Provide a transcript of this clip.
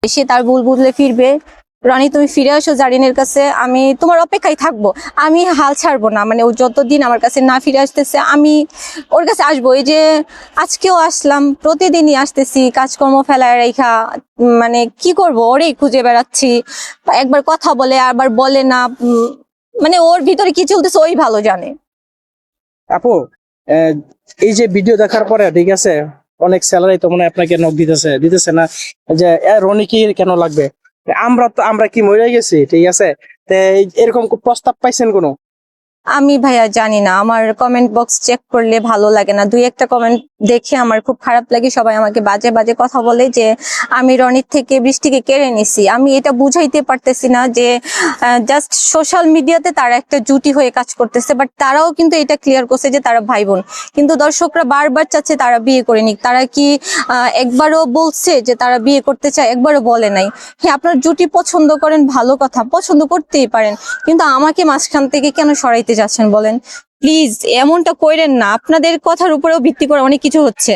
সে তার ভুল বুঝলে ফিরবে। রনি তুমি ফিরে আসো জারিনের কাছে, আমি তোমার অপেক্ষায় থাকবো, আমি হাল ছাড়বো না। মানে ও যতদিন আমার কাছে না ফিরে আসতেছে আমি ওর কাছে আসবো। এই যে আজকেও আসলাম, প্রতিদিনই আসতেছি কাজকর্ম ফেলায় রেখা। মানে কি করব, ওরেই খুঁজে বেড়াচ্ছি। একবার কথা বলে আবার বলে না। মানে ওর ভিতরে কি চলতেছে ওই ভালো জানে। আপু, আহ, এই যে ভিডিও দেখার পরে ঠিক আছে, অনেক স্যালারি তো মনে হয় আপনাকে নক দিতেছে না যে রনি কি কেন লাগবে? আমরা কি মরে গেছি? ঠিক আছে, তো এরকম প্রস্তাব পাইছেন কোনো? আমি ভাইয়া জানি না, আমার কমেন্ট বক্স চেক করলে ভালো লাগে না। দুই একটা কমেন্ট দেখে আমার খুব খারাপ লাগে। সবাই আমাকে বাজে বাজে কথা বলে যে আমি রনির থেকে বৃষ্টিকে কেড়ে নিছি। আমি এটা বুঝাইতে পারতেছি না যে জাস্ট সোশ্যাল মিডিয়াতে তারা একটা জুটি হয়ে কাজ করতেছে, বাট তারাও কিন্তু এটা ক্লিয়ার করছে যে তারা ভাই বোন। কিন্তু দর্শকরা বারবার চাচ্ছে তারা বিয়ে করে নিক। তারা কি একবারও বলছে যে তারা বিয়ে করতে চায়? একবারও বলে নাই। হ্যাঁ, আপনার জুটি পছন্দ করেন, ভালো কথা, পছন্দ করতেই পারেন, কিন্তু আমাকে মাঝখান থেকে কেন সরাইতে যাচ্ছেন বলেন? প্লিজ এমনটা কইরেন না, আপনাদের কথার উপরেও ভিত্তি করে অনেক কিছু হচ্ছে।